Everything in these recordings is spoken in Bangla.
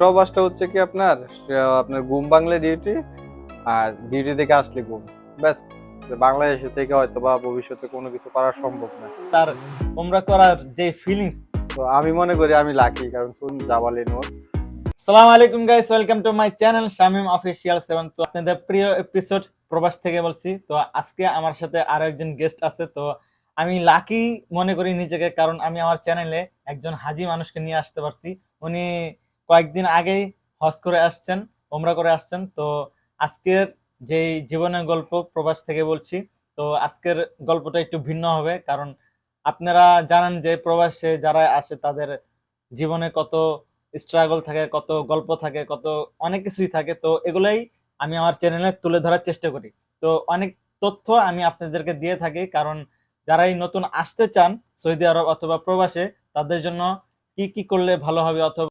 প্রবাসটা হচ্ছে কি আপনার আপনার ঘুম ভাঙলে ডিউটি, আর ডিউটি থেকে আসলে ঘুম। ব্যাস। বাংলাদেশ থেকে হয়তো বা ভবিষ্যতে কোনো কিছু করা সম্ভব না। তার উমরা করার যে ফিলিংস। তো আমি মনে করি আমি লাকি, কারণ শুন জাবালে নূর। আসসালামু আলাইকুম guys, welcome to my channel Shamim official 7। তো আপনাদের প্রিয় এপিসোড প্রবাস থেকে বলছি। তো আজকে আমার সাথে আরো একজন গেস্ট আছে। তো আমি লাকি মনে করি নিজেকে, কারণ আমি আমার চ্যানেলে একজন হাজি মানুষকে নিয়ে আসতে পারছি। উনি কয়েকদিন আগেই হজ করে আসছেন, ওমরা করে আসছেন। তো আজকের যেই জীবনের গল্প প্রবাস থেকে বলছি। তো আজকের গল্পটা একটু ভিন্ন হবে, কারণ আপনারা জানেন যে প্রবাসে যারা আসে তাদের জীবনে কত স্ট্রাগল থাকে, কত গল্প থাকে, কত অনেক কিছুই থাকে। তো এগুলাই আমি আমার চ্যানেলে তুলে ধরার চেষ্টা করি। তো অনেক তথ্য আমি আপনাদেরকে দিয়ে থাকি, কারণ যারাই নতুন আসতে চান সৌদি আরব অথবা প্রবাসে, তাদের জন্য কি কি করলে ভালো হবে, অথবা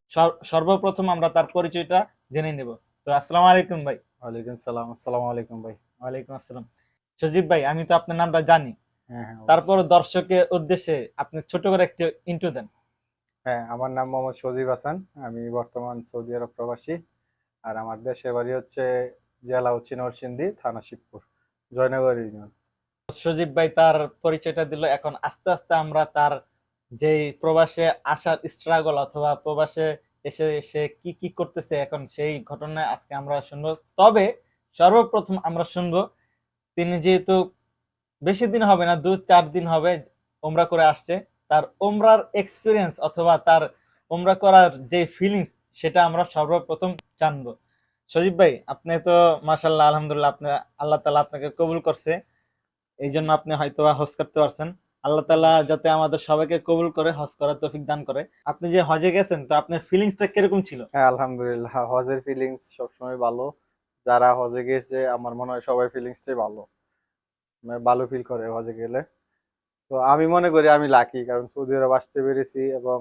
সর্বপ্রথম আমরা তার পরিচয়টা জেনে নেব। তো আসসালামু আলাইকুম ভাই। ওয়ালাইকুম সালাম। আসসালামু আলাইকুম ভাই। ওয়ালাইকুম আসসালাম। সজীব ভাই, আমি তো আপনার নামটা জানি, হ্যাঁ, হ্যাঁ, তারপর অবশ্যই। দর্শকের উদ্দেশ্যে আপনি ছোট করে একটু ইন্ট্রো দেন। হ্যাঁ, আমার নাম মোহাম্মদ সজীব হাসান। আমি বর্তমান সৌদি আরব প্রবাসী। আর আমার দেশের বাড়ি হচ্ছে জেলা হচ্ছে নরসিংদী, থানা শিবপুর, জয়নগর ইউনিয়ন। সজীব ভাই তার পরিচয়টা দিল। এখন আস্তে আস্তে আমরা তার যেই প্রবাসে আসার স্ট্রাগল অথবা প্রবাসে এসে সে কি কি করতেছে এখন সেই ঘটনা আজকে আমরা শুনবো। তবে সর্বপ্রথম আমরা শুনবো, তিনি যেহেতু বেশি দিন হবে না, 2-4 দিন হবে ওমরা করে আসছে, তার ওমরার এক্সপিরিয়েন্স অথবা তার ওমরা করার যে ফিলিংস সেটা আমরা সর্বপ্রথম জানবো। সজীব ভাই, আপনি তো মাশাআল্লাহ আলহামদুলিল্লাহ, আপনি আল্লাহ তাআলা আপনাকে কবুল করছে, এই জন্য আপনি হয়তো হজ করতে পারছেন। আল্লাহ তাআলা যাতে আমাদের সবাইকে কবুল করে, হজ করার তৌফিক দান করে। আপনি যে হজে গেছেন, তো আপনার ফিলিংসটা কিরকম ছিল? হ্যাঁ, আলহামদুলিল্লাহ, হজের ফিলিংস সবসময় ভালো। যারা হজে গেছে আমার মনে হয় সবাই ফিলিংসটাই ভালো, মানে ভালো ফিল করে হজে গেলে। তো আমি মনে করি আমি লাকি, কারণ সৌদি আরব আসতে পেরেছি এবং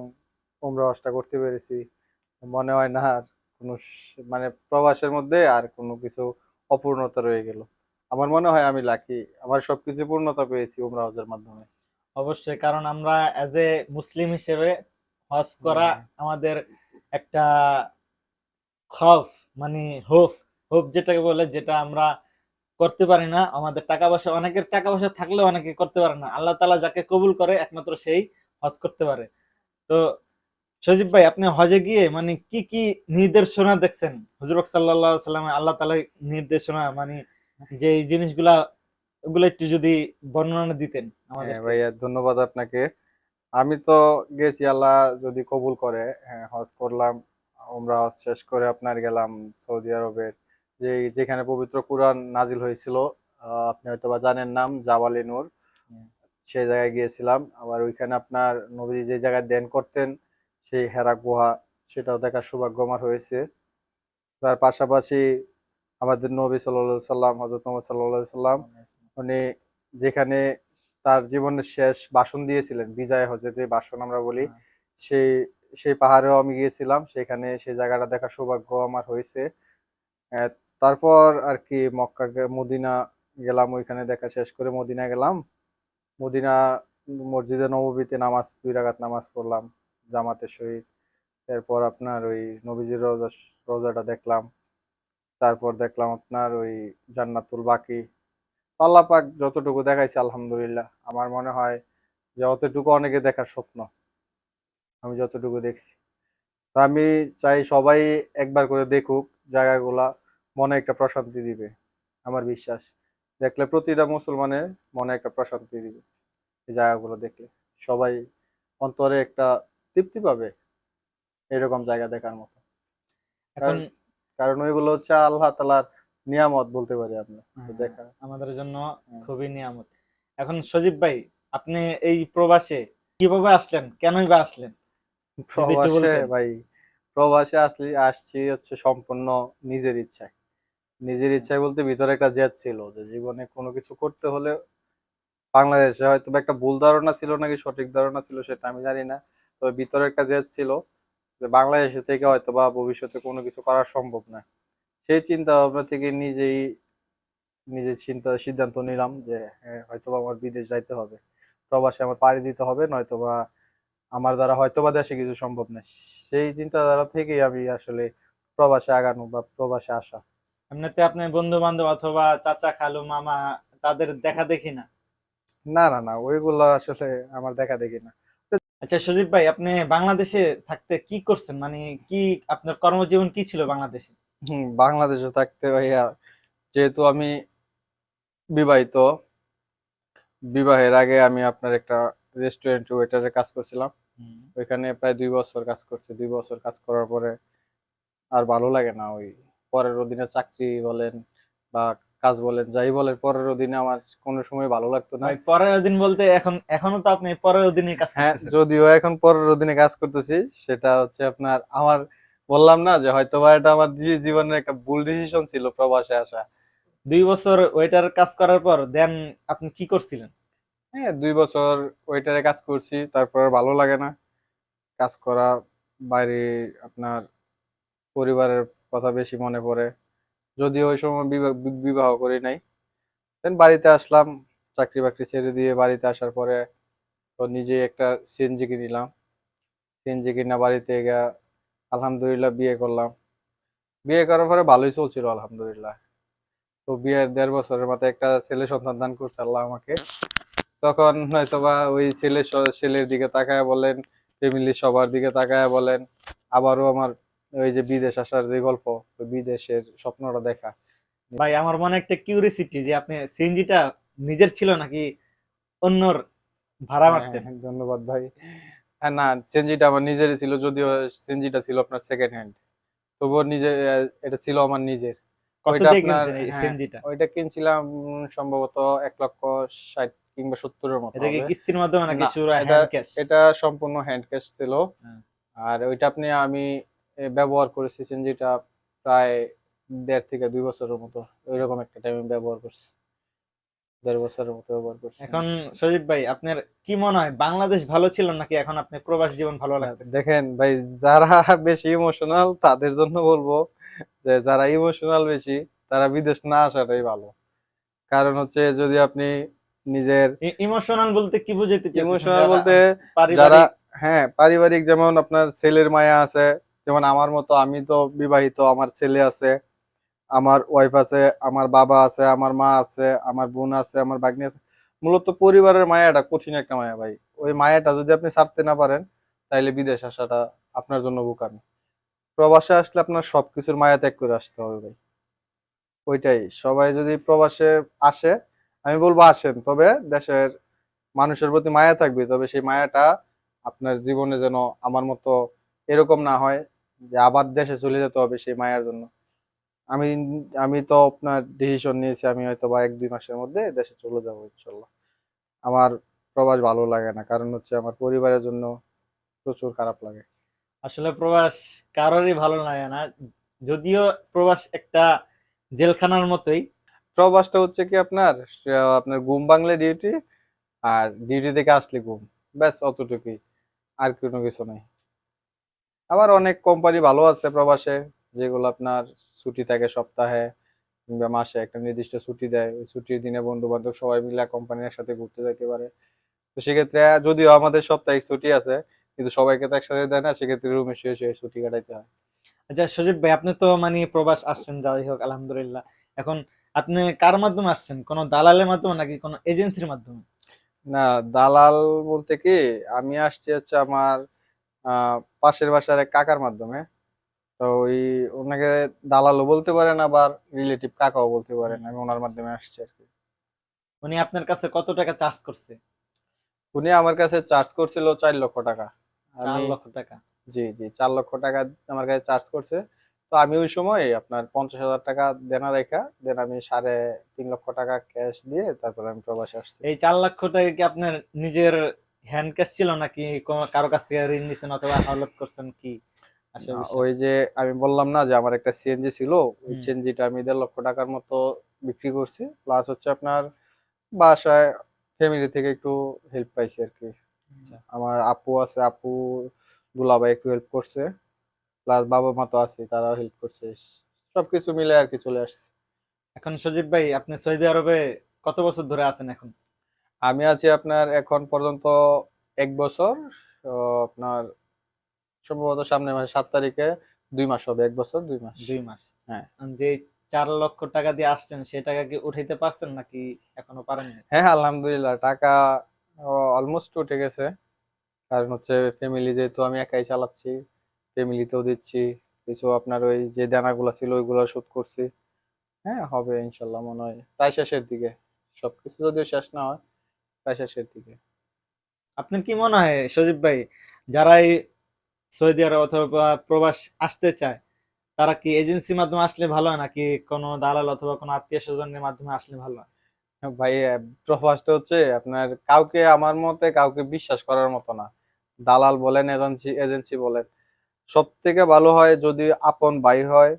উমরা হজটা করতে পেরেছি। মনে হয় না আর কোনো মানে প্রবাসের মধ্যে আর কোনো কিছু অপূর্ণতা রয়ে গেল। আমার মনে হয় আমি লাকি, আমার সবকিছু পূর্ণতা পেয়েছি উমরা হজের মাধ্যমে। অবশ্যই, কারণ আমরা অ্যাজ এ মুসলিম হিসেবে হজ করা হ্যাঁ, আমাদের একটা খৌফ, মানে হোপ, হোপ যেটাকে বলে, যেটা আমরা করতে পারি না। আমাদের টাকা পয়সা, অনেকের টাকা পয়সা থাকলেও অনেকে করতে পারে না। আল্লাহ তাআলা যাকে কবুল করে একমাত্র সেই হজ করতে পারে। তো সজীব ভাই, আপনি হজে গিয়ে মানে কি কি নির্দেশনা দেখছেন হুজুর সাল্লাল্লাহু আলাইহি সাল্লাম, আল্লাহ তাআলার নির্দেশনা, মানে যে এই জিনিসগুলা, ওগুলো একটু যদি বর্ণনা দিতেন হ্যাঁ আমাদেরকে। ভাইয়া, ধন্যবাদ আপনাকে। আমি তো গেছি, আল্লাহ যদি কবুল করে, হ্যাঁ, হজ করলাম। উমরা হজ শেষ করে আপনার গেলাম সৌদি আরবের যেখানে পবিত্র কুরআন নাজিল হয়েছিল। আপনি হয়তো বা জানেন নাম, জাবালে নূর। সেই জায়গায় গিয়েছিলাম। আবার ওইখানে আপনার নবীজি যে জায়গায় ধ্যান করতেন, সেই হেরা গুহা, সেটাও দেখার সৌভাগ্য আমার হয়েছে। তার পাশাপাশি আমাদের নবী সাল্লাল্লাহু সাল্লাম, হযরত মুহাম্মদ সাল্লাল্লাহু সাল্লাম, উনি যেখানে তার জীবনের শেষ ভাষণ দিয়েছিলেন, বিদায় হজে যে ভাষণ আমরা বলি, সেই সেই পাহাড়েও আমি গিয়েছিলাম। সেখানে সেই জায়গাটা দেখার সৌভাগ্য আমার হয়েছে। আহ, তারপর আর কি মক্কা মদিনা গেলাম, ওইখানে দেখা শেষ করে মদিনা গেলাম। মদিনা মসজিদে নববীতে নামাজ, 2 রাকাত নামাজ পড়লাম জামাতের সহিত। এরপর আপনার ওই নবীজির রোজাটা দেখলাম। তারপর দেখলাম আপনার ওই জান্নাতুল বাকি। আল্লাহ পাক যতটুকু দেখাইছে আলহামদুলিল্লাহ, আমার মনে হয় যে অতটুকু অনেকে দেখার স্বপ্ন, আমি যতটুকু দেখছি। তো আমি চাই সবাই একবার করে দেখুক জায়গাগুলা, মনে একটা প্রশান্তি দিবে। আমার বিশ্বাস, দেখলে প্রতিটা মুসলমানের মনে একটা প্রশান্তি দিবে এই জায়গাগুলো দেখলে। সবাই অন্তরে একটা তৃপ্তি পাবে এরকম জায়গা দেখার মতো। এখন কারণ কারণ ওইগুলো হচ্ছে আল্লাহ তাআলার নিয়ামত বলতে পারি আমরা, তো হ্যাঁ, দেখা। আমাদের জন্য হ্যাঁ। খুবই নিয়ামত। এখন সজীব ভাই, আপনি এই প্রবাসে কিভাবে আসলেন, কেনই বা আসলেন, যদি একটু প্রবাসে বলতেন। ভাই, প্রবাসে আসছি হচ্ছে সম্পূর্ণ নিজের ইচ্ছায়। নিজের আচ্ছা। ইচ্ছায় বলতে ভিতরে একটা জেদ ছিল যে জীবনে কোনো কিছু করতে হলে বাংলাদেশে হয়তো বা একটা ভুল ধারণা ছিল নাকি সঠিক ধারণা ছিল সেটা আমি জানি না। তবে ভিতরে একটা জেদ ছিল যে বাংলাদেশে থেকে হয়তো বা ভবিষ্যতে কোনো কিছু করা সম্ভব না। সেই চিন্তা ভাবনা থেকে নিজে সিদ্ধান্ত নিলাম যে হ্যাঁ, হয়তোবা আমার বিদেশ যাইতে হবে, প্রবাসে আমার পাড়ি দিতে হবে, নয়তোবা আমার দ্বারা হয়তোবা দেশে কিছু সম্ভব না। সেই চিন্তাধারা থেকেই আমি আসলে প্রবাসে আগানো বা প্রবাসে আসা। এমনিতে আপনি বন্ধু বান্ধব অথবা চাচা খালু মামা তাদের দেখা দেখি না? না, না, না, ওইগুলো আসলে আমার দেখা দেখি না। আচ্ছা সজীব ভাই, আপনি বাংলাদেশে থাকতে কি করছেন, মানে কি আপনার কর্মজীবন কি ছিল বাংলাদেশে? বাংলাদেশে থাকতে ভাইয়া, যেহেতু আমি বিবাহিত, বিবাহের আগে আমি আপনার একটা রেস্টুরেন্টে ওয়েটারের কাজ করছিলাম। হুম। ওইখানে প্রায় ২ বছর কাজ করছি। ২ বছর কাজ করার পরে আর ভালো লাগে না। ওই পরের দিনে চাকরি বলেন বা কাজ বলেন, যাই বলেন, পরের দিনে আমার কোনো সময় ভালো লাগতো না। ভাই পরের দিন বলতে এখনো তো আপনি পরের দিনই কাজ হ্যাঁ, করতেছেন। যদিও এখন পরের দিনে কাজ করতেছি, সেটা হচ্ছে আপনার আমার বললাম না যে হয়তোবা এটা আমার জীবনের একটা ভুল ডিসিশন ছিল প্রবাসে আসা। 2 বছর ওয়েটার কাজ করার পর দেন আপনি কি করছিলেন? হ্যাঁ, ২ বছর ওয়েটারে কাজ করছি, তারপর আর ভালো লাগে না কাজ করা। বাইরে আপনার পরিবারের কথা বেশি মনে পড়ে। যদিও ওই সময় বিবাহ করি নাই। দেন বাড়িতে আসলাম, চাকরি বাকরি ছেড়ে দিয়ে বাড়িতে আসার পরে তো নিজে একটা সিএনজি কিনলাম। সিএনজি কিনা বাড়িতে গিয়া আলহামদুলিল্লাহ বিয়ে করলাম। বিয়ে করার পরে ভালোই চলছিল আলহামদুলিল্লাহ। তো বিয়ের ১.৫ বছরের মাথায় একটা ছেলে সন্তান দান করছে আল্লাহ আমাকে। তখন হয়তোবা ওই ছেলের দিকে তাকায়া বলেন, ফ্যামিলির সবার দিকে তাকায়া বলেন, আবারও আমার ওই যে বিদেশ আসার যে গল্প, ওই বিদেশের স্বপ্নটা দেখা। ভাই আমার মনে একটা কিউরিসিটি যে আপনি সিএনজিটা নিজের ছিল নাকি অন্যর ভাড়া হ্যাঁ, হ্যাঁ, মারতেন? হ্যাঁ, ধন্যবাদ ভাই। হ্যাঁ, না, সিএনজিটা আমার নিজেরই ছিল, যদিও সিএনজিটা ছিল আপনার সেকেন্ড হ্যান্ড। তবুও নিজের এটা ছিল আমার নিজের। কত ওইটা দিয়ে আপনার কিনছেন এই হ্যাঁ, সিএনজিটা? ওইটা কিনছিলাম সম্ভবত ১,৬০,০০০ কিংবা ৭০ এর মতো এটা কি হবে। কিস্তির মাধ্যমে নাকি না, সুরা এটা হ্যান্ড ক্যাশ? এটা সম্পূর্ণ হ্যান্ড ক্যাশ ছিল। আর ওইটা আমি ব্যবহার করেছি সিএনজিটা প্রায় ১.৫ থেকে ২ বছরের মতো। ঐরকম একটা টাইমে ব্যবহার করছি। ১.৫ বছরের মতো ব্যবহার করছি আমি। এখন সজীব ভাই আপনার কি মনে হয় বাংলাদেশ ভালো ছিল নাকি এখন আপনি প্রবাস জীবন ভালো না, লাগতেছে? দেখেন ভাই, যারা বেশি ইমোশনাল তাদের জন্য বলবো যে যারা ইমোশনাল বেশি তারা বিদেশ না আসাটাই ভালো। কারণ হচ্ছে যদি আপনি নিজের ইমোশনাল বলতে কি বুঝাইতে চাইতেছেন, ইমোশনাল যারা বলতে যারা, পারিবারিক? হ্যাঁ, পারিবারিক, যেমন আপনার ছেলের মায়া আছে, যেমন আমার মতো আমি তো বিবাহিত, আমার ছেলে আছে, আমার ওয়াইফ আছে, আমার বাবা আছে, আমার মা আছে, আমার বোন আছে, আমার ভাগ্নি আছে। মূলত পরিবারের মায়াটা কঠিন একটা মায়া ভাই। ওই মায়াটা যদি আপনি ছাড়তে না পারেন তাইলে বিদেশ আসাটা আপনার জন্য বোকামি। প্রবাসে আসলে আপনার সবকিছুর মায়া ত্যাগ করে আসতে হবে ভাই। ওইটাই, সবাই যদি প্রবাসে আসে, আমি বলবো আসেন, তবে দেশের মানুষের প্রতি মায়া থাকবে, তবে সেই মায়াটা আপনার জীবনে যেন আমার মতো এরকম না হয় যে আবার দেশে চলে যেতে হবে সেই মায়ার জন্য। আমি আমি তো আপনার ডিসিশন নিয়েছি, আমি হয়তো বা ১-২ মাসের মধ্যে দেশে চলে যাবো ইনশাল্লাহ। আমার প্রবাস ভালো লাগে না, কারণ হচ্ছে আমার পরিবারের জন্য প্রচুর খারাপ লাগে। আসলে প্রবাস কারোরই ভালো লাগে না, যদিও প্রবাস একটা জেলখানার মতোই। প্রবাসটা হচ্ছে কি আপনার আপনার ঘুম ভাঙলে ডিউটি, আর ডিউটি থেকে আসলে ঘুম, ব্যাস অতটুকুই, আর কোনো কিছু নাই। আবার অনেক কোম্পানি ভালো আছে প্রবাসে, যেগুলো আপনার ছুটি থাকে সপ্তাহে কিংবা মাসে একটা নির্দিষ্ট ছুটি দেয়। ওই ছুটির দিনে বন্ধু বান্ধব সবাই মিলে কোম্পানির সাথে ঘুরতে যেতে পারে। তো সেক্ষেত্রে যদিও আমাদের সাপ্তাহিক ছুটি আছে, কিন্তু সবাইকে তো একসাথে দেয় না, সেক্ষেত্রে রুমে শুয়ে শুয়ে ছুটি কাটাইতে হয়। আচ্ছা সজীব ভাই, আপনি তো মানে প্রবাস আসছেন, যাই হোক আলহামদুলিল্লাহ। এখন আপনি কার মাধ্যমে আসছেন, কোনো দালালের মাধ্যমে নাকি কোনো এজেন্সির মাধ্যমে? না, দালাল বলতে কি, আমি আসছি হচ্ছে আমার পাশের বাসার এক কাকার মাধ্যমে। তো ওই ওনাকে দালালও বলতে পারেন, আবার রিলেটিভ কাকাও বলতে পারেন। আমি ওনার আচ্ছা। মাধ্যমে আসছি আর কি। উনি আপনার কাছে কত টাকা চার্জ করছে? উনি আমার কাছে চার্জ করছিল ৪ লক্ষ টাকা। চার আমি লক্ষ টাকা জি, জি, ৪ লক্ষ টাকা আমার কাছে চার্জ করছে। তো আমি ওই সময় আপনার ৫০,০০০ টাকা দেনা রাইখা দেন আমি ৩.৫ লক্ষ টাকা ক্যাশ দিয়ে তারপরে আমি প্রবাসে আসছি। এই 4 লক্ষ টাকা কি আপনার নিজের হ্যান্ড ক্যাশ ছিল নাকি কারো কাছ থেকে ঋণ নিছেন অথবা হাওলাত করছেন, কি আসল না, বিষয়? ওই যে আমি বললাম না যে আমার একটা সিএনজি ছিল, ওই হুম। সিএনজিটা আমি ১.৫ লক্ষ টাকার মতো বিক্রি করছি। প্লাস হচ্ছে আপনার বাসায় ফ্যামিলি থেকে একটু হেল্প পাইছি আরকি। আচ্ছা। আমার আপু আছে, আপু দুলাভাই একটু হেল্প করছে। প্লাস বাবা-মা তো আছেই, তারাও হেল্প করছে। সবকিছু মিলে আরকি চলে আসছে। এখন সজীব ভাই, আপনি সৌদি আরবে কত বছর ধরে আছেন এখন? আমি আছি আপনার এখন পর্যন্ত ১ বছর। আপনার সম্ভবত সামনের মাসে 7 তারিখে 2 মাস হবে, 1 বছর 2 মাস। 2 মাস। হ্যাঁ যে 4 লক্ষ টাকা দিয়ে আসছেন সেই টাকা কি উঠাইতে পারছেন নাকি এখনো পারেননি? হ্যাঁ, আলহামদুলিল্লাহ টাকা অলমোস্ট উঠে গেছে। কারণ হচ্ছে ফ্যামিলি যেহেতু আমি একাই চালাচ্ছি, ফ্যামিলিতেও দিচ্ছি, কিছু আপনার ওই যে দেনাগুলো ছিল ওইগুলো শোধ করছি। হ্যাঁ, হবে ইনশাল্লাহ, মনে হয় প্রায় শেষের দিকে। সবকিছু যদিও শেষ না হয়, প্রায় শেষের দিকে। আপনার কি মনে হয় সজীব ভাই, যারা এই সৌদি আরব অথবা প্রবাস আসতে চায়, তারা কি এজেন্সির মাধ্যমে আসলে ভালো হয় নাকি কোনো দালাল অথবা কোনো আত্মীয় স্বজনের মাধ্যমে আসলে ভালো হয়? ভাই প্রবাসটা হচ্ছে আপনার কাউকে, আমার মতে কাউকে বিশ্বাস করার মতো না। দালাল বলেন, এজেন্সি এজেন্সি বলেন, সব থেকে ভালো হয় যদি আপন ভাই হয়,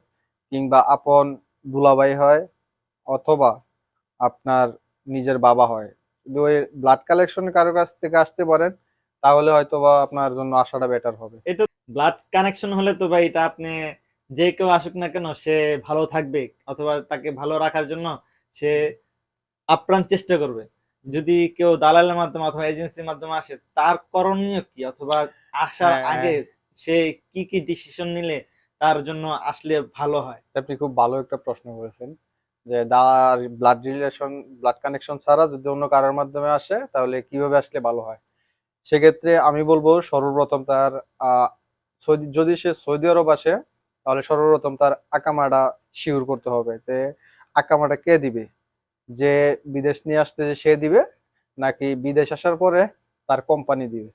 কিংবা আপন দুলাভাই হয়, অথবা আপনার নিজের বাবা হয়। যদি ওই ব্লাড কালেকশন কারো কাছ থেকে আসতে পারেন, তাহলে হয়তো বা আপনার জন্য আসাটা বেটার হবে। এটা ব্লাড কানেকশন হলে তো ভাই এটা আপনি যে কেউ আসুক না কেন সে ভালো থাকবে অথবা তাকে ভালো রাখার জন্য সে আপ্রাণ চেষ্টা করবে। যদি কেউ দালালের মাধ্যমে অথবা এজেন্সির মাধ্যমে আসে তার করণীয় কি, অথবা আসার হ্যাঁ, আগে সে কি কি ডিসিশন নিলে তার জন্য আসলে ভালো হয়? আপনি খুব ভালো একটা প্রশ্ন করেছেন, যে ব্লাড রিলেশন, ব্লাড কানেকশন ছাড়া যদি অন্য কারোর মাধ্যমে আসে তাহলে কিভাবে আসলে ভালো হয়। সেক্ষেত্রে আমি বলবো সর্বপ্রথম তার আহ, যদি সে সৌদি আরব আসে, তাহলে সর্বপ্রথম তার আকামাটা শিওর করতে হবে যে আকামাটা কে দিবে। যে বিদেশ নিয়ে আসতে যে সে দিবে, নাকি বিদেশ আসার পরে তার কোম্পানি দিবে,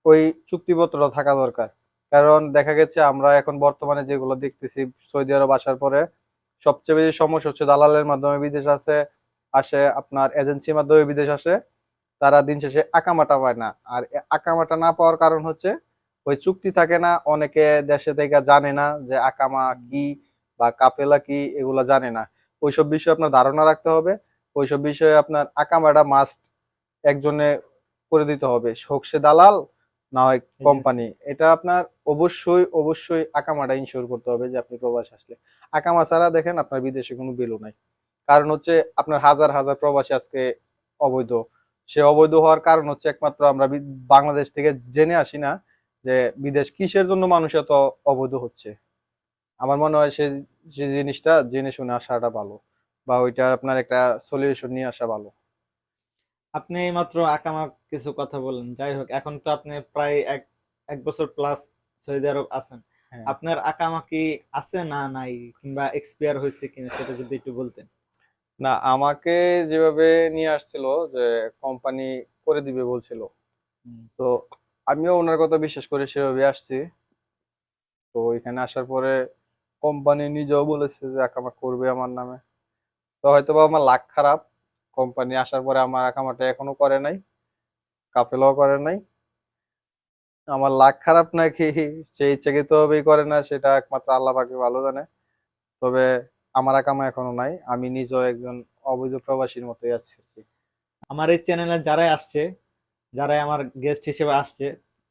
ওই চুক্তিপত্রটা থাকা দরকার। কারণ দেখা গেছে আমরা এখন বর্তমানে যেগুলো দেখতেছি, সৌদি আরব আসার পরে সবচেয়ে বেশি সমস্যা হচ্ছে দালালের মাধ্যমে বিদেশ আসে, আপনার এজেন্সির মাধ্যমে বিদেশ আসে। তারা দিন শেষে আকামাটা পায় না। আর আকামাটা না পাওয়ার কারণ হচ্ছে ওই চুক্তি থাকে না, অনেকে দেশে থেকে জানে না যে আকামা কি বা কাফেলা কি, এগুলো জানে না। ওইসব বিষয়ে আপনার ধারণা রাখতে হবে। ওইসব বিষয়ে আপনার আকামাটা মাস্ট একজনে করে দিতে হবে, হোক সে দালাল না হয় এজেন্সি। কোম্পানি। এটা আপনার অবশ্যই অবশ্যই আকামাটা ইনশিওর করতে হবে যে আপনি প্রবাস আসলে। আকামা ছাড়া দেখেন আপনার বিদেশে কোনো ভ্যালু নাই। কারণ হচ্ছে আপনার হাজার হাজার প্রবাসী আজকে অবৈধ। সে অবৈধ হওয়ার কারণ হচ্ছে একমাত্র আমরা বাংলাদেশ থেকে জেনে আসি না যে বিদেশ কিসের জন্য মানুষ এত অবৈধ হচ্ছে। আমার মনে হয় সে যে জিনিসটা জেনে শুনে আসাটা ভালো, বা ওইটা আপনার একটা সলিউশন নিয়ে আসা ভালো। আপনি মাত্র আকামা কিছু কথা বললেন, যাই হোক এখন তো আপনি প্রায় এক এক বছর প্লাস সৌদি আরব আছেন। হ্যাঁ, আপনার আকামা কি আছে না নাই, কিংবা এক্সপায়ার হয়েছে কিনা সেটা যদি একটু বলতেন। না, আমাকে যেভাবে নিয়ে আসছিল যে কোম্পানি করে দিবে বলছিল, হুম। তো আমিও ওনার কথা বিশ্বাস করে সেভাবে আসছি। তো এখানে আসার পরে কোম্পানি নিজেও বলেছে যে আকামা করবে আমার নামে। তো হয়তো বা আমার লাক খারাপ, কোম্পানি আসার পরে আমার আকামাটা এখনো করে নাই, কাফেলাও করে নাই। আমার লাক খারাপ নাকি সে ইচ্ছাকৃতভাবেই করে না, সেটা একমাত্র আল্লাহ পাকে ভালো জানে। তবে আমার আকামা এখনো নাই, আমি নিজেও একজন অবৈধ প্রবাসীর মতোই আছি আর কি। আমার এই চ্যানেলে যারাই আসছে, যারাই আমার গেস্ট হিসেবে আসছে,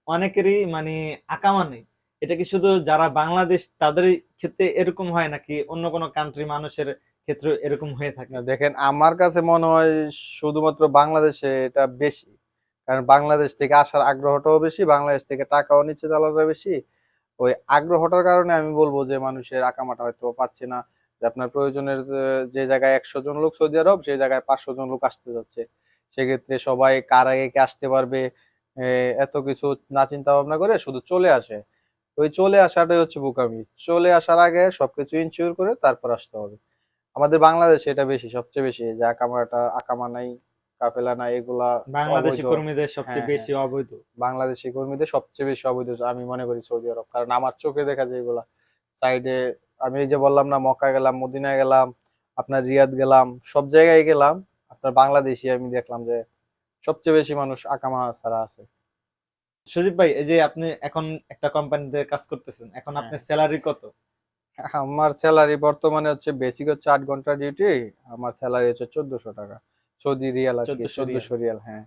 অনেকেরই মানে আকামা নেই। এটা কি শুধু যারা বাংলাদেশ তাদের ক্ষেত্রে এরকম হয় নাকি অন্য কোনো কান্ট্রি মানুষের ক্ষেত্রে এরকম হয়ে থাকে? না দেখেন, আমার কাছে মনে হয় শুধুমাত্র বাংলাদেশে এটা বেশি। কারণ বাংলাদেশ থেকে আসার আগ্রহটাও বেশি, বাংলাদেশ থেকে টাকাও নিচ্ছে দালালরা বেশি। ওই আগ্রহটার কারণে আমি বলবো যে মানুষের আকামাটা হয়তো পাচ্ছে না। যে আপনার প্রয়োজনের যে জায়গায় 100 জন লোক সৌদি আরব, সেই জায়গায় 500 জন লোক আসতে যাচ্ছে। সেক্ষেত্রে সবাই কার আগে কে আসতে পারবে, এত কিছু না চিন্তা ভাবনা করে শুধু চলে আসে। ওই চলে আসাটাই হচ্ছে বোকামি। চলে আসার আগে সবকিছু ইনশিওর করে তারপর আসতে হবে। আমাদের বাংলাদেশে এটা বেশি, সবচেয়ে বেশি যে আকামা নাই, কাফেলা নাই, এগুলা বাংলাদেশি অবৈধ। কর্মীদের সবচেয়ে হ্যাঁ, হ্যাঁ, বেশি অবৈধ। বাংলাদেশি কর্মীদের সবচেয়ে বেশি অবৈধ আমি মনে করি সৌদি আরব। কারণ আমার চোখে দেখা যায় এগুলা সাইডে। আমি এই যে বললাম না, মক্কা গেলাম, মদিনা গেলাম, আপনার রিয়াদ গেলাম, সব জায়গায় গেলাম, আপনার বাংলাদেশি আমি দেখলাম যে সবচেয়ে বেশি মানুষ আকামা ছাড়া আছে। সজীব ভাই, এই যে আপনি এখন একটা কোম্পানিতে কাজ করতেছেন, এখন হ্যাঁ, আপনার স্যালারি কত? আমার স্যালারি বর্তমানে হচ্ছে বেসিক হচ্ছে 8 ঘন্টা ডিউটি। আমার স্যালারি হচ্ছে 1400 টাকা, সৌদি রিয়াল আর কি, 1400 রিয়াল। 1400 রিয়াল, হ্যাঁ।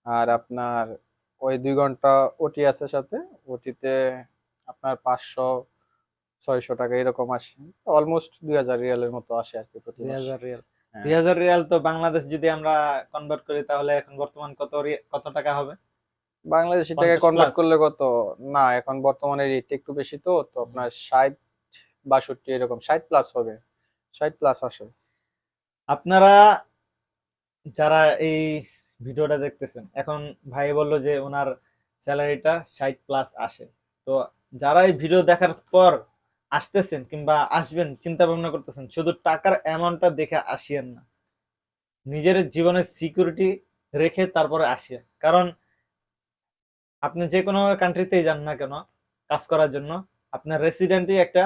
আর আপনার ওই 2 ঘন্টা ওটি আছে সাথে, ওটিতে আপনার 500 600 টাকা এরকম আসে। অলমোস্ট 2000 রিয়ালের মতো আসে আর কি প্রতি দুই মাসে। হাজার রিয়াল দুই হ্যাঁ, হাজার রিয়াল তো বাংলাদেশ যদি আমরা কনভার্ট করি তাহলে এখন বর্তমান কত টাকা হবে? বাংলাদেশি টাকায় 50 কনভার্ট প্লাস? করলে কত? না, এখন বর্তমানে রেট একটু বেশি, তো আপনার 60-62 এরকম, 60 প্লাস হবে, 60 প্লাস আসে। আপনারা যারা এই ভিডিওটা দেখতেছেন, এখন ভাই বলল যে ওনার স্যালারিটা 60 প্লাস আসে। তো যারা এই ভিডিও দেখার পর আসতেছেন কিংবা আসবেন চিন্তা ভাবনা করতেছেন, শুধু টাকার অ্যামাউন্টটা দেখে আসিয়েন না, নিজের জীবনের সিকিউরিটি রেখে তারপরে আসিয়েন। কারণ আপনি যে কোনো কান্ট্রিতেই যান না কেন কাজ করার জন্য, আপনার রেসিডেন্টই একটা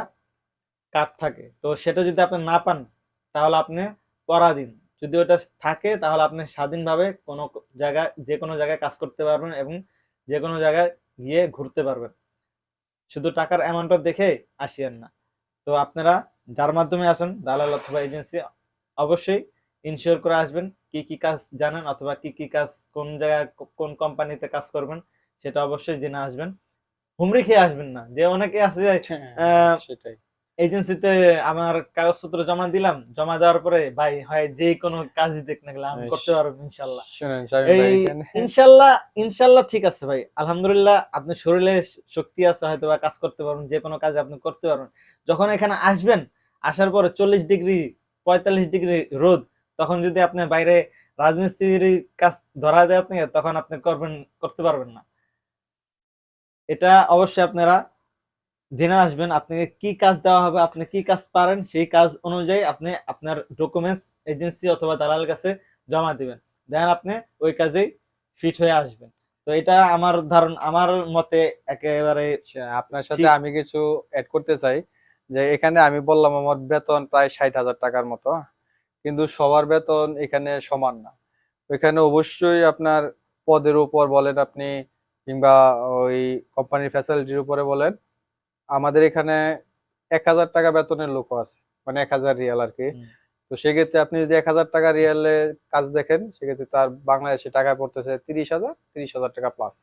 কার্ড থাকে। তো সেটা যদি আপনি না পান তাহলে আপনি পরাধীন। যদি ওটা থাকে তাহলে আপনি স্বাধীনভাবে কোনো জায়গায়, যে কোনো জায়গায় কাজ করতে পারবেন এবং যে কোনো জায়গায় গিয়ে ঘুরতে পারবেন। শুধু টাকার অ্যামাউন্টটা দেখে আসিয়েন না। তো আপনারা যার মাধ্যমে আসেন, দালাল অথবা এজেন্সি, অবশ্যই ইনশিওর করে আসবেন কি কি কাজ জানেন অথবা কি কি কাজ কোন জায়গায় কোন কোম্পানিতে কাজ করবেন সেটা অবশ্যই জেনে আসবেন। হুমড়ি খেয়ে আসবেন না। যে অনেকে আছে যে হ্যাঁ, আহ, সেটাই। এজেন্সিতে আমার কাগজপত্র জমা দিলাম, জমা দেওয়ার পরে ভাই হয় যে কোনো কাজই দেখ না গেলে আমি করতে পারবো ইনশাল্লাহ। শুনেন শামীম এই ভাই, এখানে ইনশাল্লাহ, ইনশাল্লাহ ঠিক আছে ভাই, আলহামদুলিল্লাহ আপনার শরীরে শক্তি আছে, হয়তো বা কাজ করতে পারবেন, যে কোনো কাজ আপনি করতে পারবেন। যখন এখানে আসবেন, আসার পরে 40 ডিগ্রি 45 ডিগ্রি রোদ, তখন যদি আপনি বাইরে রাজমিস্ত্রির কাজ ধরা দেয় আপনাকে, তখন আপনি করবেন, করতে পারবেন না। এটা অবশ্যই আপনারা জেনে আসবেন আপনাকে কি কাজ দেওয়া হবে, আপনি কি কাজ পারেন, সেই কাজ অনুযায়ী আপনি আপনার ডকুমেন্টস এজেন্সি অথবা দালালের কাছে জমা দিবেন। দেন আপনি ওই কাজেই ফিট হয়ে আসবেন। তো এটা আমার ধারণা, আমার মতে একেবারে আপনার সাথে ঠিক। আমি কিছু এড করতে চাই। যে এখানে আমি বললাম আমার বেতন প্রায় 60,000 টাকার মতো, কিন্তু সবার বেতন এখানে সমান না। এখানে অবশ্যই আপনার পদের উপর বলেন আপনি, কিংবা ওই কোম্পানির ফ্যাসিলিটির উপরে বলেন, আমাদের এখানে 1,000 টাকা বেতনের লোকও আছে, মানে 1,000 রিয়াল আর কি। হুম, তো সেক্ষেত্রে আপনি যদি 1,000 টাকা রিয়ালে কাজ দেখেন, সেক্ষেত্রে তার বাংলাদেশি টাকায় পড়তেছে 30,000 টাকা প্লাস।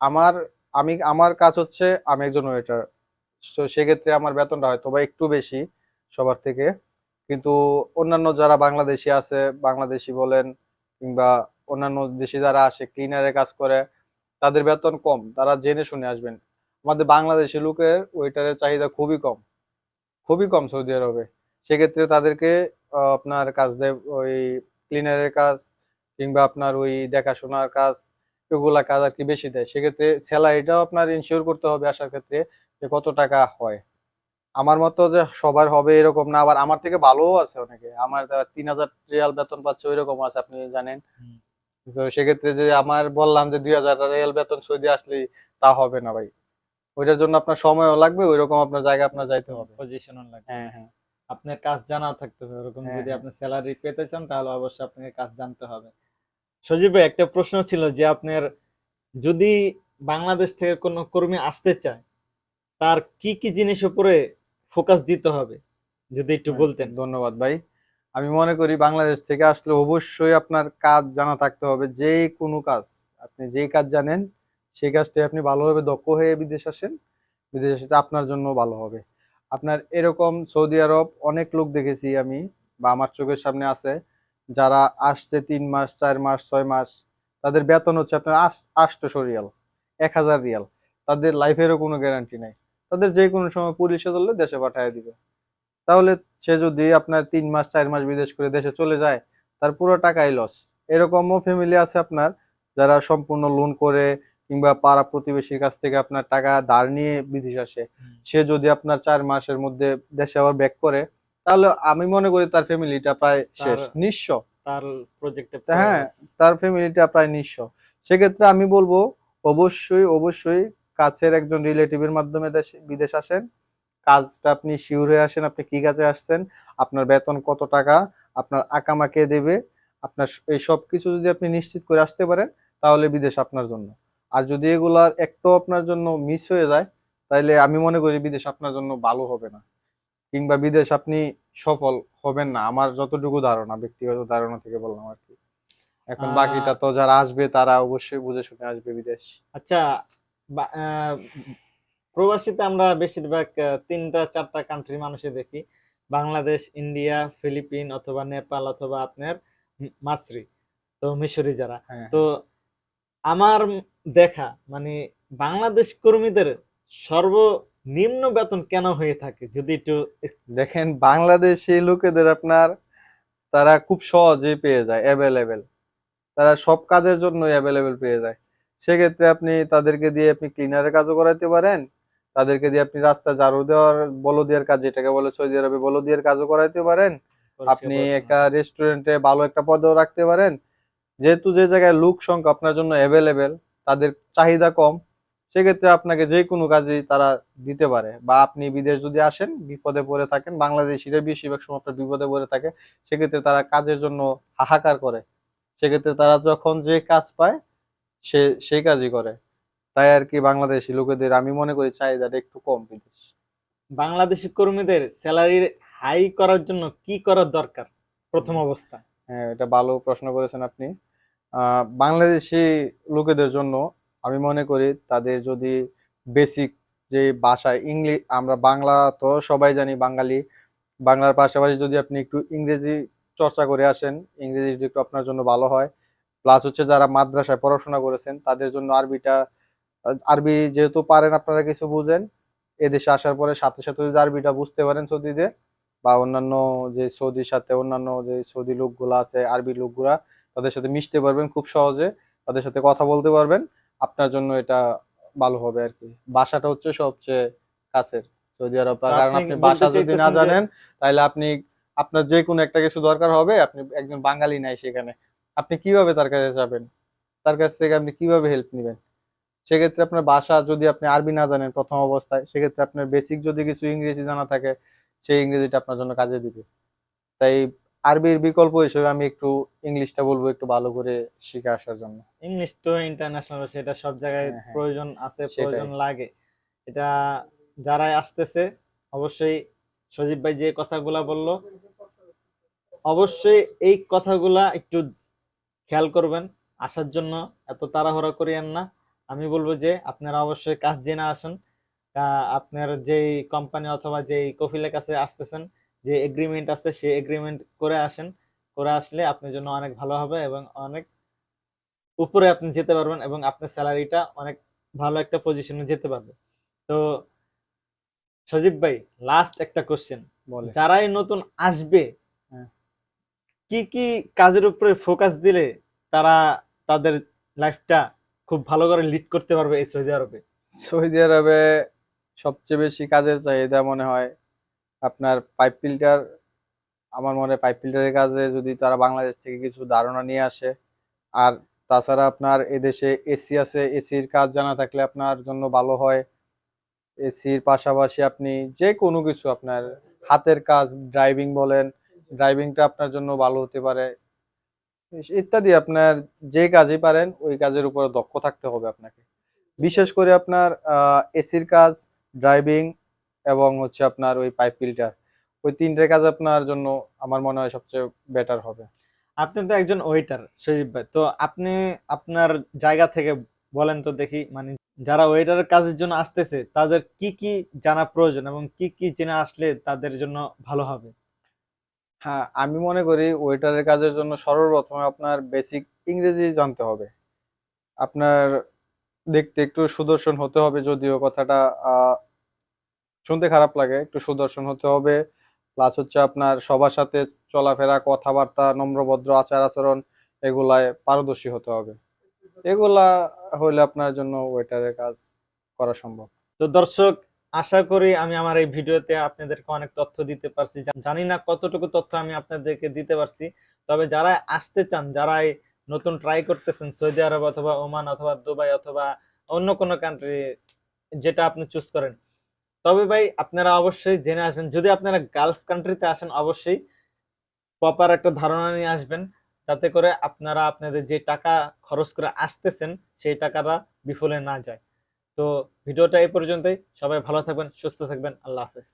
আমার আমার কাজ হচ্ছে, আমি একজন ওয়েটার। তো সেক্ষেত্রে আমার বেতনটা হয়তো বা একটু বেশি সবার থেকে, কিন্তু অন্যান্য যারা বাংলাদেশি আছে, বাংলাদেশি বলেন কিংবা অন্যান্য দেশি যারা আসে ক্লিনারের কাজ করে, তাদের বেতন কম। তারা জেনে শুনে আসবেন। আমাদের বাংলাদেশি লোকের ওয়েটারের চাহিদা খুবই কম, খুবই কম সৌদি আরবে। সেক্ষেত্রে তাদেরকে আপনার কাজ দেয় ওই ক্লিনারের কাজ, কিংবা আপনার ওই দেখাশোনার কাজ, এগুলা কাজ আর কি বেশি দেয়। সেক্ষেত্রে স্যালারিটাও আপনার ইনশিওর করতে হবে আসার ক্ষেত্রে যে কত টাকা হয়। আমার মতো যে সবার হবে এরকম না, আবার আমার থেকে ভালোও আছে অনেকে। আমার 3,000 রিয়াল বেতন পাচ্ছে, ওইরকম আছে, আপনি জানেন। হুম। তো সেক্ষেত্রে যে আমার বললাম যে 2,000 রিয়াল বেতন সৌদি আসলেই, তা হবে না ভাই। ওইটার জন্য আপনার সময়ও লাগবে, ওইরকম আপনার জায়গা আপনার যাইতে হবে। পজিশনও লাগবে, হ্যাঁ, হ্যাঁ, আপনার কাজ জানাও থাকতে হবে। ওরকম হ্যাঁ, যদি হ্যাঁ। আপনি স্যালারি পেতে চান তাহলে অবশ্যই আপনাকে কাজ জানতে হবে। সজীব ভাই, একটা প্রশ্ন ছিল যে আপনার যদি বাংলাদেশ থেকে কোনো কর্মী আসতে চায়, তার কি কি জিনিস উপরে ফোকাস দিতে হবে যদি একটু হ্যাঁ, বলতেন। ধন্যবাদ ভাই। আমি মনে করি বাংলাদেশ থেকে আসলে অবশ্যই আপনার কাজ জানা থাকতে হবে। যে কোনো কাজ, আপনি যেই কাজ জানেন সেই কাজটাই আপনি ভালোভাবে দক্ষ হয়ে বিদেশ আসেন। বিদেশ আসলে আপনার জন্য ভালো হবে। আপনার এরকম সৌদি আরব অনেক লোক দেখেছি আমি, বা আমার চোখের সামনে আছে, যারা আসছে 3 মাস, 4 মাস, 6 মাস, তাদের বেতন হচ্ছে আপনার 800 রিয়াল, 1,000 রিয়াল। তাদের লাইফেরও কোনো গ্যারান্টি নাই। তাদের যে কোনো সময় পুলিশে ধরলে দেশে পাঠিয়ে দিবে। তাহলে সে যদি আপনার 3 মাস 4 মাস বিদেশ করে দেশে চলে যায়, তার পুরো টাকাই লস। এরকমও ফ্যামিলি আছে আপনার, যারা সম্পূর্ণ লোন করে কিংবা পাড়া প্রতিবেশীর কাছ থেকে আপনার টাকা ধার নিয়ে বিদেশ আসে। হুম। সে যদি আপনার 4 মাসের মধ্যে দেশে আবার ব্যাক করে, তাহলে আমি মনে করি তার ফ্যামিলিটা প্রায় তার শেষ, নিঃস্ব। তার প্রজেক্টে হ্যাঁ, তার ফ্যামিলিটা প্রায় নিঃস্ব। সেক্ষেত্রে আমি বলবো অবশ্যই, অবশ্যই কাছের একজন রিলেটিভের মাধ্যমে বিদেশ আসেন। কাজটা আপনি সিউর হয়ে আসেন, আপনি কি কাজে আসছেন, আপনার বেতন কত টাকা, আপনার আকামা কে দেবে, আপনার এই সবকিছু যদি আপনি নিশ্চিত করে আসতে পারেন, তাহলে বিদেশ আপনার জন্য। আর যদি এগুলার একটাও আপনার জন্য মিস হয়ে যায়, তাইলে আমি মনে করি বিদেশ আপনার জন্য ভালো হবে না, কিংবা বিদেশ আপনি সফল হবেন না। আমার যতটুকু ধারণা, ব্যক্তিগত ধারণা থেকে বললাম আরকি। এখন বাকিটা আহ, তো যারা আসবে তারা অবশ্যই বুঝে শুনে আসবে বিদেশ। আচ্ছা, বা- আহ, প্রবাসীতে আমরা বেশিরভাগ 3টা 4টা কান্ট্রির মানুষই দেখি, বাংলাদেশ, ইন্ডিয়া, ফিলিপিন অথবা নেপাল অথবা আপনার মাসরি, তো মিশরি যারা। হ্যাঁ, তো হ্যাঁ। আমার দেখা মানে বাংলাদেশ কর্মীদের সর্বনিম্ন বেতন কেন হয়ে থাকে যদি একটু দেখেন বাংলাদেশি লোকেদের আপনার তারা খুব সহজেই পেয়ে যায়, অ্যাভেলেবেল। তারা সব কাজের জন্য অ্যাভেলেবেল পেয়ে যায়। সেক্ষেত্রে আপনি তাদেরকে দিয়ে আপনি ক্লিনারের কাজও করাইতে পারেন। তাদেরকে দিয়ে আপনি রাস্তা ঝাড়ু দেওয়ার বলদিয়ার কাজ, যেটাকে বলে সৌদি আরবে বলদিয়ার কাজও করাইতে পারেন। পরিষ্কার আপনি পরিচ্ছন্ন একটা কাজ। রেস্টুরেন্টে ভালো একটা পদেও রাখতে পারেন। যেহেতু যে জায়গায় লোক সংখ্যা আপনার জন্য অ্যাভেলেবেল, তাদের চাহিদা কম, সেক্ষেত্রে আপনাকে যে কোনো কাজেই তারা দিতে পারে। বা আপনি বিদেশ যদি আসেন, বিপদে পড়ে থাকেন, বাংলাদেশিরা বেশিরভাগ সময় আপনার বিপদে পড়ে থাকে, সেক্ষেত্রে তারা কাজের জন্য হাহাকার করে। সেক্ষেত্রে তারা যখন যে কাজ পায় সে সেই কাজই করে। তাই আরকি বাংলাদেশি লোকেদের আমি মনে করি চাহিদাটা একটু কম বিদেশ। বাংলাদেশি কর্মীদের স্যালারি হাই করার জন্য কি করার দরকার প্রথম অবস্থা? হ্যাঁ, এটা ভালো প্রশ্ন করেছেন আপনি। বাংলাদেশি লোকেদের জন্য আমি মনে করি তাদের যদি বেসিক যে ভাষায় আমরা বাংলা তো সবাই জানি বাঙালি। বাংলার পাশাপাশি যদি আপনি একটু ইংরেজি চর্চা করে আসেন, ইংরেজি যদি একটু আপনার জন্য ভালো হয়। প্লাস হচ্ছে যারা মাদ্রাসায় পড়াশোনা করেছেন তাদের জন্য আরবি যেহেতু পারেন, আপনারা কিছু বুঝেন, এদেশে আসার পরে সাথে, সাথে যদি আরবিটা বুঝতে পারেন সৌদিতে বা অন্যান্য যে সৌদির সাথে অন্যান্য যে সৌদি লোকগুলা আছে, আরবি লোকগুলা, তাদের সাথে মিশতে পারবেন খুব সহজে, তাদের সাথে কথা বলতে পারবেন। আপনার জন্য এটা ভালো হবে আরকি। ভাষাটা হচ্ছে সবচেয়ে কাছের সৌদি আরব। তো কারণ আপনি আপনি বলতে ভাষা যদি না চাইতেছেন যে জানেন, তাইলে আপনার যেকোনো একটা কিছু দরকার হবে, আপনি একজন বাঙালি নাই সেখানে। আপনি কিভাবে তার কাছে যাবেন? তার কাছ থেকে আপনি কিভাবে হেল্প নিবেন? সেক্ষেত্রে আপনার ভাষা যদি আপনি আরবি না জানেন প্রথম অবস্থায়, সেক্ষেত্রে আপনার বেসিক যদি কিছু ইংরেজি জানা থাকে, সেই ইংরেজিটা আপনার জন্য কাজে দিবে। তাই আরবির বিকল্প হিসেবে আমি একটু ইংলিশটা বলবো একটু ভালো করে শিখে আসার জন্য। ইংলিশ তো ইন্টারন্যাশনাল, সেটা সব জায়গায় হ্যাঁ, হ্যাঁ, প্রয়োজন আছে, সেটাই। প্রয়োজন লাগে। এটা যারাই আসতেছে অবশ্যই সজীব ভাই যে কথাগুলা বললো অবশ্যই এই কথাগুলা একটু খেয়াল করবেন আসার জন্য। এত তাড়াহুড়া করিয়েন না। আমি বলবো যে আপনারা অবশ্যই কাজ জেনে আসুন। আপনার যেই কোম্পানি অথবা যেই কফিলের কাছে আসতেছেন, যে এগ্রিমেন্ট আছে সেই এগ্রিমেন্ট করে আসেন। করে আসলে আপনার জন্য অনেক ভালো হবে এবং অনেক উপরে আপনি যেতে পারবেন এবং আপনার স্যালারিটা অনেক ভালো একটা পজিশনে যেতে পারবে। তো সজীব ভাই, লাস্ট একটা কোশ্চেন, বলেন। যারাই নতুন আসবে হ্যাঁ। কি কি কাজের উপরে ফোকাস দিলে তারা তাদের লাইফটা খুব ভালো করে লিড করতে পারবে এই সৌদি আরবে? সৌদি আরবে সবচেয়ে বেশি কাজের চাহিদা মনে হয় আপনার পাইপ ফিল্টার। আমার মনে হয় পাইপ ফিল্টারের কাজে যদি তারা বাংলাদেশ থেকে কিছু ধারণা নিয়ে আসে। আর তাছাড়া আপনার এদেশে এসি আছে, এসির কাজ জানা থাকলে আপনার জন্য ভালো হয়। এসির পাশাপাশি আপনি যে কোনো কিছু আপনার হাতের কাজ, ড্রাইভিং বলেন, ড্রাইভিংটা আপনার জন্য ভালো হতে পারে। ইত্যাদি আপনার যে কাজই পারেন ওই কাজের উপরে দক্ষ থাকতে হবে আপনাকে। বিশেষ করে আপনার এসির কাজ, ড্রাইভিং এবং হচ্ছে আপনার ওই পাইপ ফিল্টার। ওই ৩ টে কাজ আপনার জন্য আমার মনে হয় সবচেয়ে বেটার হবে। আপনি তো একজন ওয়েটার সজীব ভাই, তো আপনি আপনার জায়গা থেকে বলেন তো দেখি, মানে যারা ওয়েটারের কাজের জন্য আসতেছে তাদের কি কি জানা প্রয়োজন এবং কি কি জেনে আসলে তাদের জন্য ভালো হবে? হ্যাঁ, আমি মনে করি ওয়েটারের কাজের জন্য সর্বপ্রথমে আপনার বেসিক ইংরেজি জানতে হবে। আপনার দেখতে একটু সুদর্শন হতে হবে, যদিও কথাটা আ শুনতে খারাপ লাগে। একটু সুদর্শন হতে হবে। প্লাস হচ্ছে আপনার সবার সাথে চলাফেরা, কথাবার্তা, নম্র-ভদ্র আচার-আচরণ এগুলায় পারদর্শী হতে হবে। এগুলা হইলে আপনার জন্য ওয়েটারের কাজ করা সম্ভব। তো দর্শক, আশা করি আমি আমার এই ভিডিওতে আপনাদেরকে অনেক তথ্য দিতে পারছি। জানি না কতটুকু তথ্য আমি আপনাদেরকে দিতে পারছি। তবে যারা আসতে চান, যারাই নতুন ট্রাই করতেছেন সৌদি আরব অথবা ওমান অথবা দুবাই অথবা অন্য কোনো কান্ট্রি, যেটা আপনি চুজ করেন, তবে ভাই আপনারা অবশ্যই জেনে আসবেন। যদি আপনারা গালফ কান্ট্রিতে আসেন অবশ্যই প্রপার একটা ধারণা নিয়ে আসবেন, যাতে করে আপনারা আপনাদের যে টাকা খরচ করে আসতেছেন সেই টাকাটা বিফলে না যায়। তো ভিডিওটা এই পর্যন্তই। সবাই ভালো থাকবেন, সুস্থ থাকবেন। আল্লাহ হাফেজ।